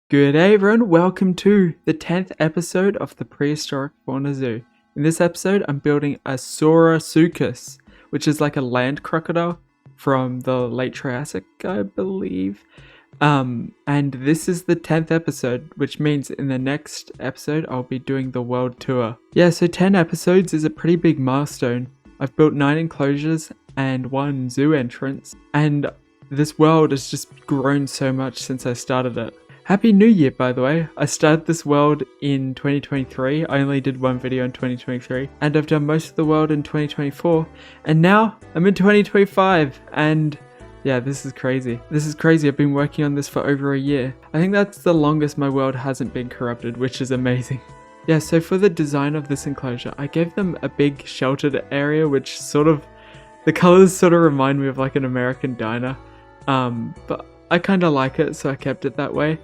Good day everyone, welcome to the 10th episode of the Prehistoric Fauna Zoo. In this episode I'm building a Saurosuchus, which is like a land crocodile from the late Triassic, I believe. And this is the 10th episode, which means in the next episode I'll be doing the world tour. Yeah, so 10 episodes is a pretty big milestone. I've built 9 enclosures and 1 zoo entrance, and this world has just grown so much since I started it. Happy New Year, by the way. I started this world in 2023. I only did one video in 2023, and I've done most of the world in 2024, and now I'm in 2025, and yeah, this is crazy. I've been working on this for over a year. I think that's the longest my world hasn't been corrupted, which is amazing. Yeah, so for the design of this enclosure, I gave them a big sheltered area, which the colors sort of remind me of like an American diner, but I kind of like it, so I kept it that way.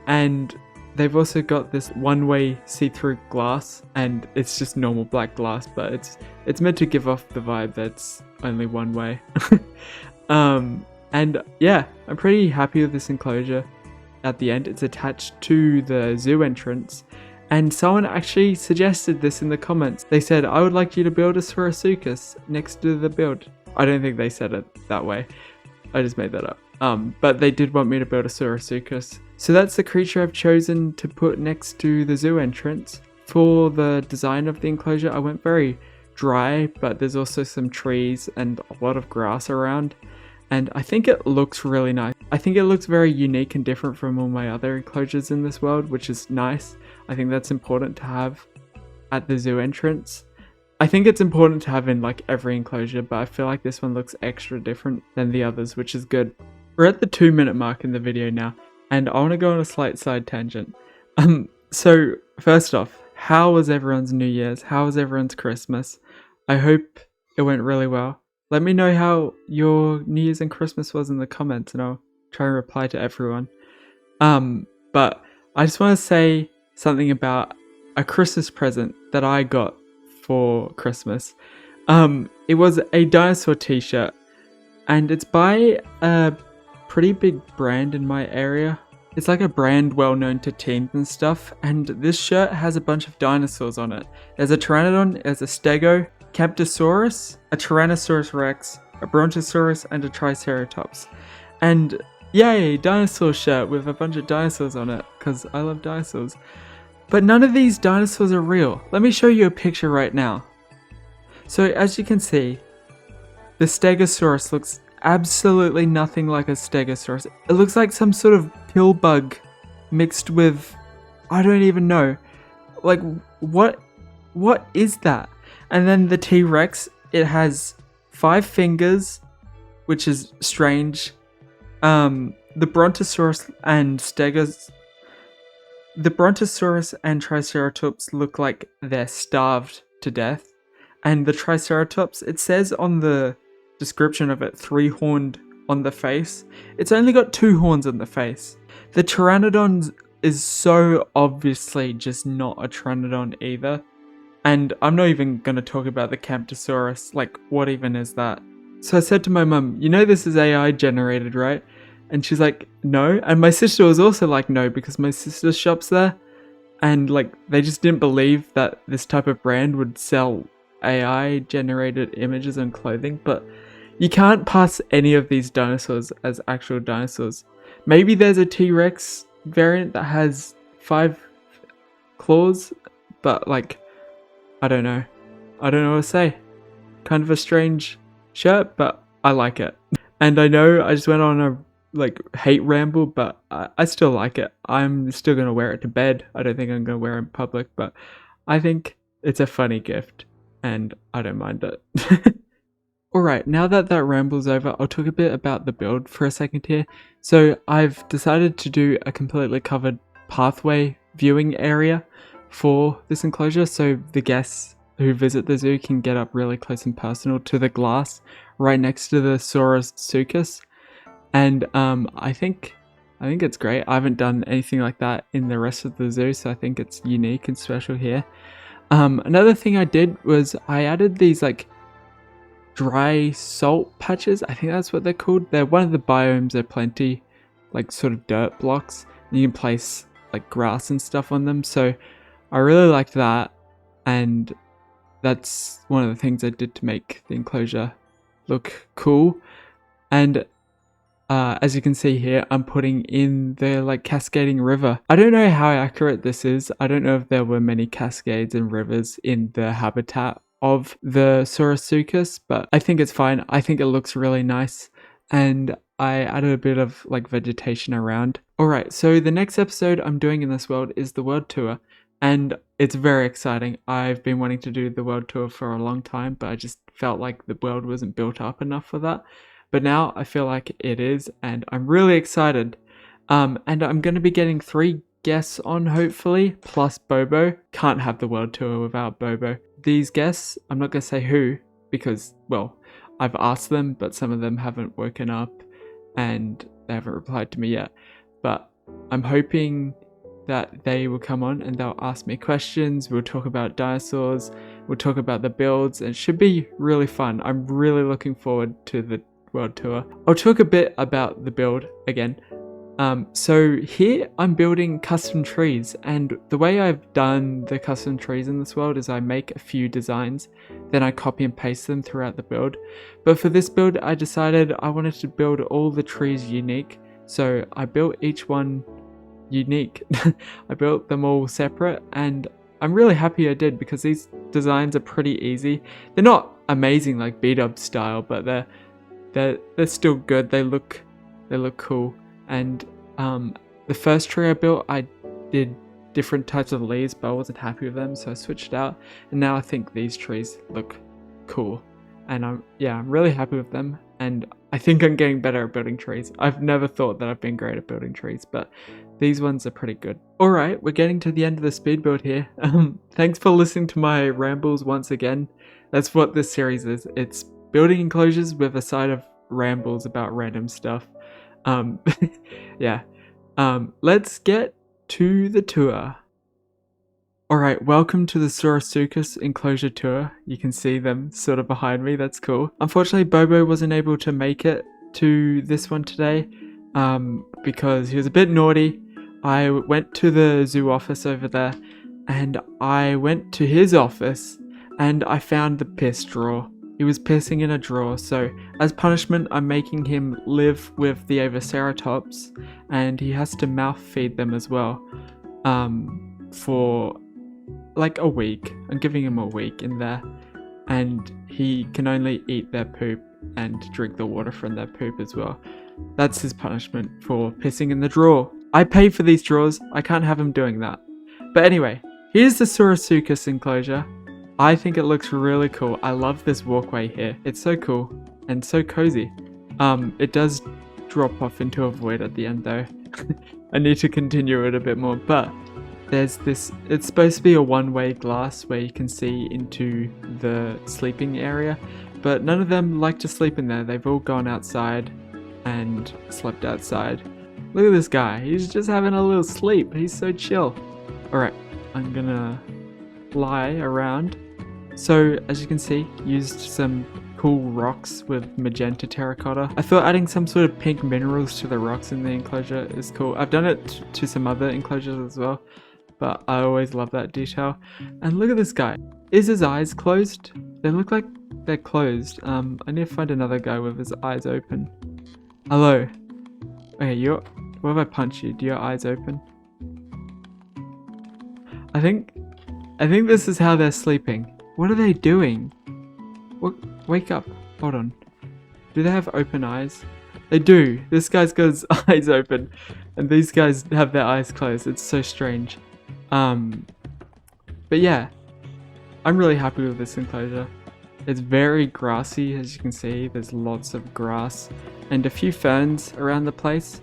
And they've also got this one-way see-through glass, and it's just normal black glass, but it's meant to give off the vibe that's only one way. And yeah, I'm pretty happy with this enclosure. At the end, it's attached to the zoo entrance, and someone actually suggested this in the comments. They said, I would like you to build a Saurosuchus next to the build. I don't think they said it that way. I just made that up. But they did want me to build a Saurosuchus. So that's the creature I've chosen to put next to the zoo entrance. For the design of the enclosure, I went very dry, but there's also some trees and a lot of grass around. And I think it looks really nice. I think it looks very unique and different from all my other enclosures in this world, which is nice. I think that's important to have at the zoo entrance. I think it's important to have in like every enclosure, but I feel like this one looks extra different than the others, which is good. We're at the 2-minute mark in the video now, and I want to go on a slight side tangent. So first off, how was everyone's New Year's? How was everyone's Christmas? I hope it went really well. Let me know how your New Year's and Christmas was in the comments, and I'll try and reply to everyone. But I just want to say something about a Christmas present that I got for Christmas. It was a dinosaur t-shirt, and it's by a pretty big brand in my area. It's like a brand well known to teens and stuff, and this shirt has a bunch of dinosaurs on it. There's a pteranodon, there's a stego, Camptosaurus, a Tyrannosaurus rex, a Brontosaurus, and a Triceratops. And yay, dinosaur shirt with a bunch of dinosaurs on it, because I love dinosaurs. But none of these dinosaurs are real. Let me show you a picture right now. So as you can see, the Stegosaurus looks absolutely nothing like a Stegosaurus. It looks like some sort of pill bug mixed with, I don't even know. Like, what is that? And then the T-Rex, it has 5 fingers, which is strange. The Brontosaurus and Triceratops look like they're starved to death. And the Triceratops, it says on the description of it, 3-horned on the face. It's only got 2 horns on the face. The Pteranodon is so obviously just not a Pteranodon either. And I'm not even going to talk about the Camptosaurus, like what even is that? So I said to my mum, you know this is AI generated, right? And she's like, no. And my sister was also like, no, because my sister shops there. And like, they just didn't believe that this type of brand would sell AI generated images and clothing. But you can't pass any of these dinosaurs as actual dinosaurs. Maybe there's a T-Rex variant that has 5 claws, but like, I don't know. I don't know what to say. Kind of a strange shirt, but I like it. And I know I just went on a hate ramble, but I still like it. I'm still going to wear it to bed. I don't think I'm going to wear it in public, but I think it's a funny gift and I don't mind it. Alright, now that ramble's over, I'll talk a bit about the build for a second here. So I've decided to do a completely covered pathway viewing area for this enclosure, so the guests who visit the zoo can get up really close and personal to the glass right next to the Saurosuchus. And I think it's great. I haven't done anything like that in the rest of the zoo, so I think it's unique and special here. Another thing I did was I added these like dry salt patches. I think that's what they're called. They're one of the biomes. They're plenty, like sort of dirt blocks. You can place like grass and stuff on them. So I really liked that, and that's one of the things I did to make the enclosure look cool. And as you can see here, I'm putting in the like cascading river. I don't know how accurate this is. I don't know if there were many cascades and rivers in the habitat of the Saurosuchus, but I think it's fine. I think it looks really nice, and I added a bit of like vegetation around. Alright, so the next episode I'm doing in this world is the world tour, and it's very exciting. I've been wanting to do the world tour for a long time, but I just felt like the world wasn't built up enough for that. But now I feel like it is, and I'm really excited. And I'm going to be getting 3 guests on, hopefully, plus Bobo. Can't have the world tour without Bobo. These guests, I'm not going to say who, because, well, I've asked them, but some of them haven't woken up, and they haven't replied to me yet. But I'm hoping that they will come on and they'll ask me questions. We'll talk about dinosaurs. We'll talk about the builds, and it should be really fun. I'm really looking forward to the world tour. I'll talk a bit about the build again. So here I'm building custom trees, and the way I've done the custom trees in this world is I make a few designs, then I copy and paste them throughout the build. But for this build I decided I wanted to build all the trees unique, so I built each one unique. I built them all separate, and I'm really happy I did, because these designs are pretty easy. They're not amazing like B-dub style, but they're still good. They look cool. And the first tree I built, I did different types of leaves, but I wasn't happy with them, so I switched out. And now I think these trees look cool, and I'm really happy with them. And I think I'm getting better at building trees. I've never thought that I've been great at building trees, but these ones are pretty good. Alright, we're getting to the end of the speed build here. Thanks for listening to my rambles once again. That's what this series is. It's building enclosures with a side of rambles about random stuff. Yeah. Let's get to the tour. Alright, welcome to the Saurosuchus Enclosure tour. You can see them sort of behind me, that's cool. Unfortunately, Bobo wasn't able to make it to this one today, because he was a bit naughty. I went to the zoo office over there, and I went to his office, and I found the piss drawer. He was pissing in a drawer, so as punishment I'm making him live with the Avaceratops, and he has to mouth feed them as well, for like a week. I'm giving him a week in there, and he can only eat their poop and drink the water from their poop as well. That's his punishment for pissing in the drawer. I pay for these drawers, I can't have him doing that. But anyway, here's the Saurosuchus enclosure. I think it looks really cool. I love this walkway here. It's so cool and so cozy. It does drop off into a void at the end though. I need to continue it a bit more, but there's this, it's supposed to be a one-way glass where you can see into the sleeping area, but none of them like to sleep in there. They've all gone outside and slept outside. Look at this guy. He's just having a little sleep. He's so chill. Alright, I'm gonna fly around. So as you can see, used some cool rocks with magenta terracotta. I thought adding some sort of pink minerals to the rocks in the enclosure is cool. I've done it to some other enclosures as well, but I always love that detail. And look at this guy. Is his eyes closed? They look like they're closed. I need to find another guy with his eyes open. Hello. Okay, what if I punch you? Do your eyes open? I think this is how they're sleeping. What are they doing? Wake up. Hold on. Do they have open eyes? They do. This guy's got his eyes open, and these guys have their eyes closed. It's so strange. But yeah, I'm really happy with this enclosure. It's very grassy, as you can see. There's lots of grass and a few ferns around the place.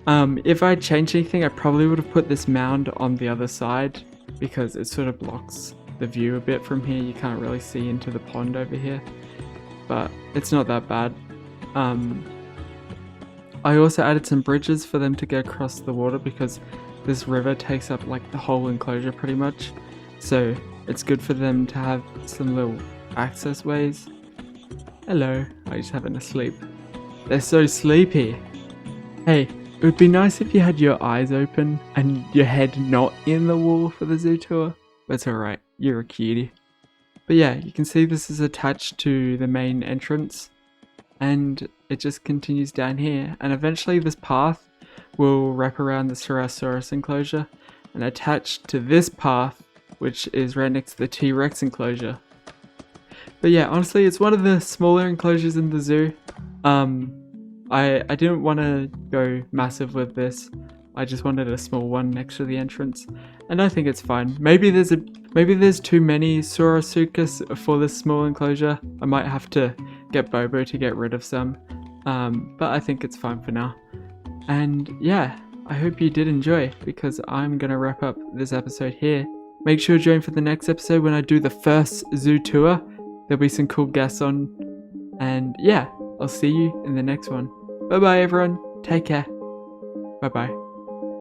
If I had changed anything, I probably would have put this mound on the other side, because it sort of blocks the view a bit from here. You can't really see into the pond over here, but it's not that bad. I also added some bridges for them to get across the water, because this river takes up like the whole enclosure pretty much, so it's good for them to have some little access ways. Hello. I just having a sleep. They're so sleepy. Hey, It would be nice if you had your eyes open and your head not in the wall for the zoo tour. That's alright, you're a cutie. But yeah, you can see this is attached to the main entrance and it just continues down here, and eventually this path will wrap around the Saurosuchus enclosure and attach to this path, which is right next to the T-Rex enclosure. But yeah, honestly, it's one of the smaller enclosures in the zoo. I didn't want to go massive with this. I just wanted a small one next to the entrance, and I think it's fine. Maybe there's too many Saurosuchus for this small enclosure. I might have to get Bobo to get rid of some, but I think it's fine for now. And yeah, I hope you did enjoy, because I'm gonna wrap up this episode here. Make sure to join for the next episode when I do the first zoo tour. There'll be some cool guests on, and yeah, I'll see you in the next one. Bye bye everyone, take care, bye bye.